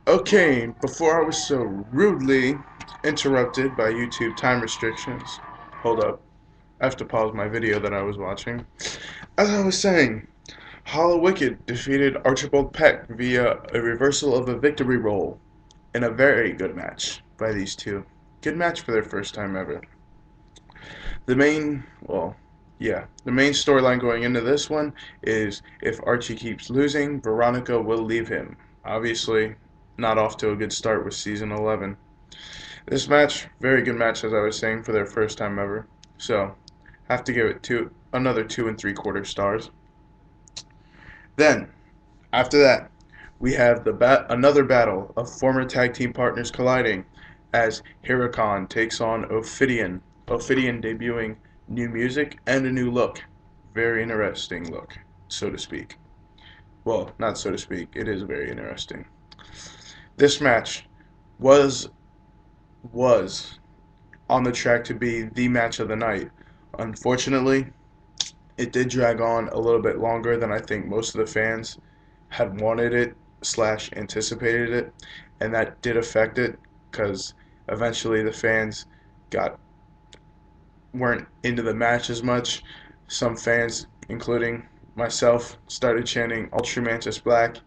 Okay, before I was so rudely interrupted by YouTube time restrictions, hold up, I have to pause my video that I was watching. As I was saying, Hollow Wicked defeated Archibald Peck via a reversal of a victory roll in a very good match by these two. Good match for their first time ever. The main, the main storyline going into this one is if Archie keeps losing, Veronica will leave him. Obviously, not off to a good start with season 11. This match, very good match as I was saying for their first time ever. So, have to give it another 2 and 3/4 stars. Then, after that, we have another battle of former tag team partners colliding as Huracan takes on Ophidian. Ophidian debuting new music and a new look. Very interesting look, so to speak. Well, not so to speak, it is very interesting. This match was was on the track to be the match of the night. Unfortunately, it did drag on a little bit longer than I think most of the fans had wanted it slash anticipated it, and that did affect it because eventually the fans got weren't into the match as much. Some fans, including myself, started chanting Ultra Mantis Black.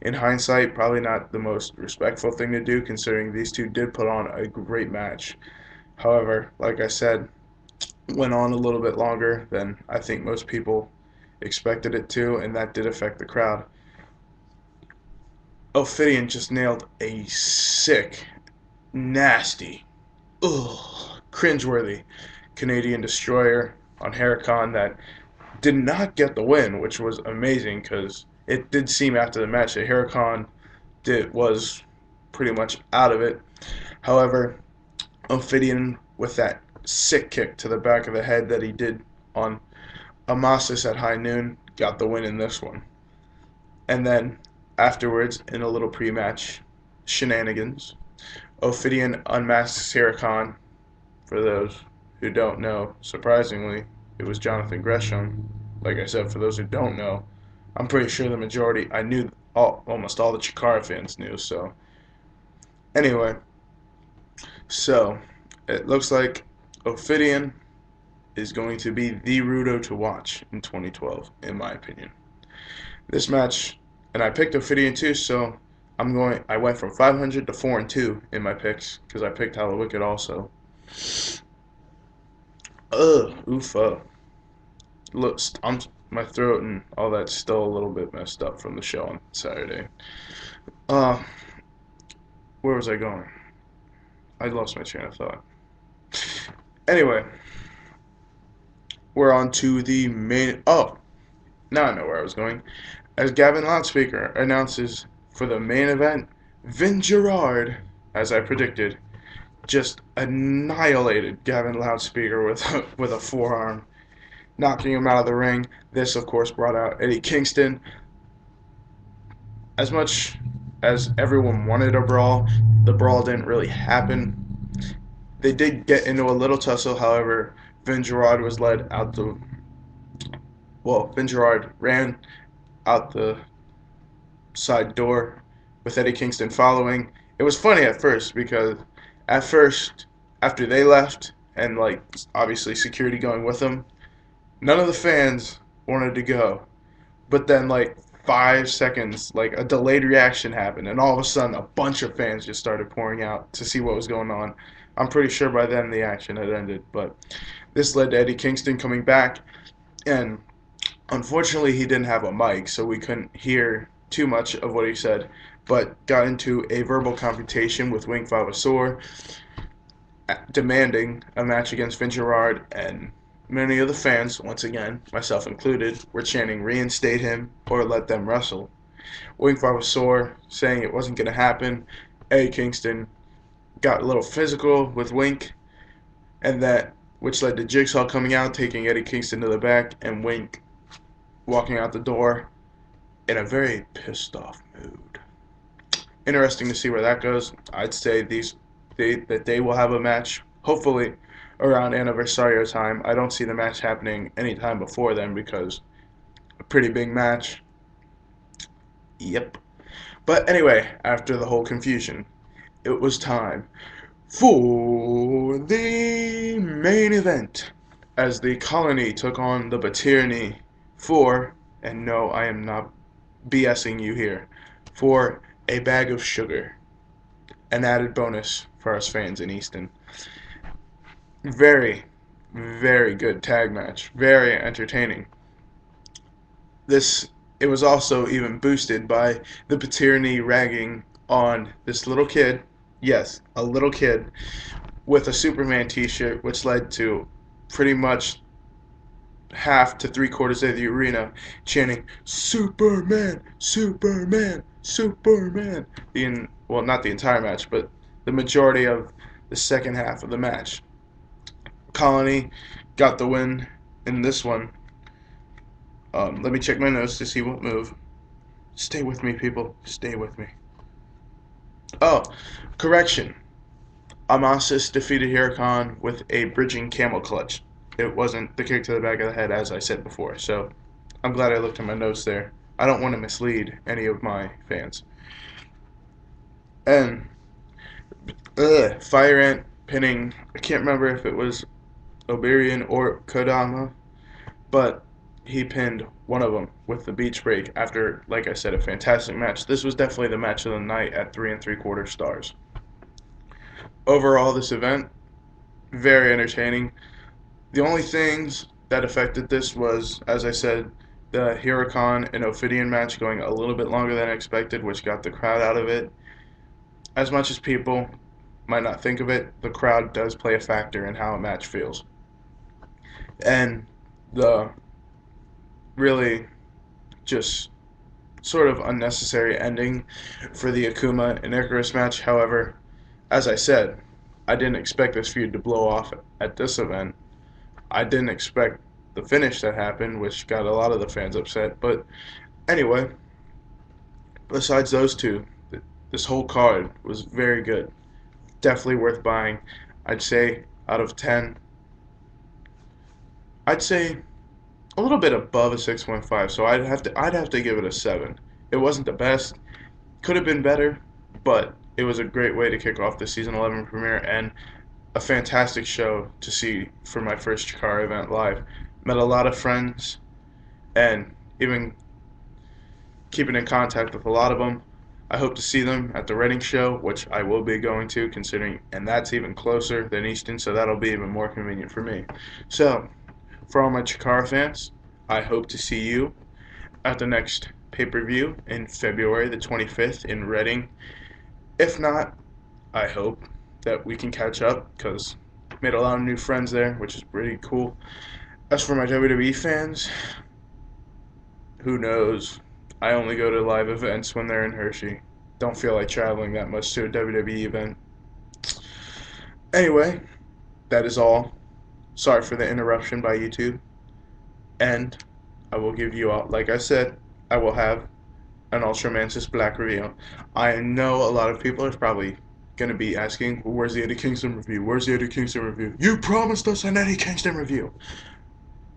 In hindsight, probably not the most respectful thing to do considering these two did put on a great match. However, like I said, went on a little bit longer than I think most people expected it to, and that did affect the crowd. Ophidian just nailed a sick, nasty, cringeworthy Canadian destroyer on Huracan that did not get the win, which was amazing because it did seem after the match that Huracan was pretty much out of it. However, Ophidian with that sick kick to the back of the head that he did on Amasis at high noon got the win in this one. And then afterwards, in a little pre-match shenanigans, Ophidian unmasks Huracan. For those who don't know, surprisingly, it was Jonathan Gresham. Like I said, for those who don't know, I'm pretty sure the majority, I knew almost all the Chikara fans knew. So anyway, so it looks like Ophidian is going to be the Rudo to watch in 2012, in my opinion. This match, and I picked Ophidian too, so I went from 500 to 4-2 in my picks because I picked Hollow Wicked also. Oofa. Look, my throat and all that's still a little bit messed up from the show on Saturday. Uh, where was I going? I lost my train of thought. Anyway, we're on to the main. Oh, now I know where I was going. As Gavin Loudspeaker announces for the main event, Vin Gerard, as I predicted, just annihilated Gavin Loudspeaker with a forearm, knocking him out of the ring. This, of course, brought out Eddie Kingston. As much as everyone wanted a brawl, the brawl didn't really happen. They did get into a little tussle, however, Vin Gerard was led out the. Well, Vin Gerard ran out the side door with Eddie Kingston following. It was funny at first because at first, after they left and like obviously security going with them, none of the fans wanted to go. But then like 5 seconds, like a delayed reaction happened, and all of a sudden a bunch of fans just started pouring out to see what was going on. I'm pretty sure by then the action had ended, but this led to Eddie Kingston coming back, and unfortunately he didn't have a mic, so we couldn't hear too much of what he said, but got into a verbal confrontation with Wing Vavasaur, demanding a match against Vin Gerard, and many of the fans, once again, myself included, were chanting reinstate him or let them wrestle. Wing Vavasaur saying it wasn't going to happen. Eddie Kingston got a little physical with Wink, and that which led to Jigsaw coming out, taking Eddie Kingston to the back, and Wink walking out the door in a very pissed off mood. Interesting to see where that goes. I'd say that they will have a match, hopefully around Anniversario time. I don't see the match happening anytime before then because a pretty big match. Yep. But anyway, after the whole confusion, it was time for the main event as the colony took on the Batirni for, and no, I am not BSing you here, for a bag of sugar. An added bonus for us fans in Easton. Very, very good tag match. Very entertaining. This it was also even boosted by the Paterni ragging on this little kid. Yes, a little kid with a Superman t-shirt, which led to pretty much half to three-quarters of the arena chanting Superman, Superman, Superman. Well, not the entire match, but the majority of the second half of the match. Colony got the win in this one. Let me check my notes to see what move. Stay with me, people. Stay with me. Oh, correction. Amasis defeated Huracan with a bridging camel clutch. It wasn't the kick to the back of the head, as I said before. So I'm glad I looked at my notes there. I don't want to mislead any of my fans. And Fire Ant pinning. I can't remember if it was Oberian or Kodama, but he pinned one of them with the beach break after, like I said, a fantastic match. This was definitely the match of the night at 3 3/4 stars. Overall, this event, very entertaining. The only things that affected this was, as I said, the Huracan and Ophidian match going a little bit longer than expected, which got the crowd out of it. As much as people might not think of it, the crowd does play a factor in how a match feels. And the really just sort of unnecessary ending for the Akuma and Icarus match. However, as I said, I didn't expect this feud to blow off at this event. I didn't expect the finish that happened, which got a lot of the fans upset. But anyway, besides those two, this whole card was very good. Definitely worth buying. I'd say out of 10, I'd say a little bit above a 6.5, so I'd have to give it a 7. It wasn't the best, could have been better, but it was a great way to kick off the season 11 premiere and a fantastic show to see for my first Chikara event live. Met a lot of friends and even keeping in contact with a lot of them. I hope to see them at the Reading show, which I will be going to, considering, and that's even closer than Easton, so that'll be even more convenient for me. So, for all my Chikara fans, I hope to see you at the next pay-per-view in February the 25th in Reading. If not, I hope that we can catch up because I made a lot of new friends there, which is pretty cool. As for my WWE fans, who knows? I only go to live events when they're in Hershey. Don't feel like traveling that much to a WWE event. Anyway, that is all. Sorry for the interruption by YouTube. And I will give you all, like I said, I will have an Ultramantis Black review. I know a lot of people are probably going to be asking, well, where's the Eddie Kingston review? Where's the Eddie Kingston review? You promised us an Eddie Kingston review.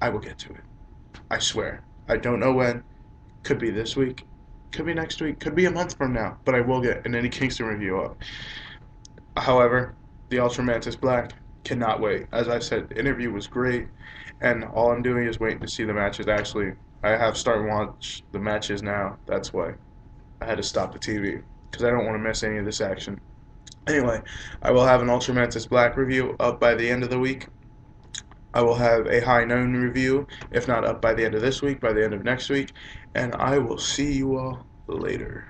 I will get to it. I swear. I don't know when. Could be this week. Could be next week. Could be a month from now. But I will get an Eddie Kingston review up. However, the Ultramantis Black cannot wait. As I said, the interview was great. And all I'm doing is waiting to see the matches. Actually, I have started to watch the matches now. That's why I had to stop the TV. Because I don't want to miss any of this action. Anyway, I will have an Ultramantis Black review up by the end of the week. I will have a High Noon review, if not up by the end of this week, by the end of next week. And I will see you all later.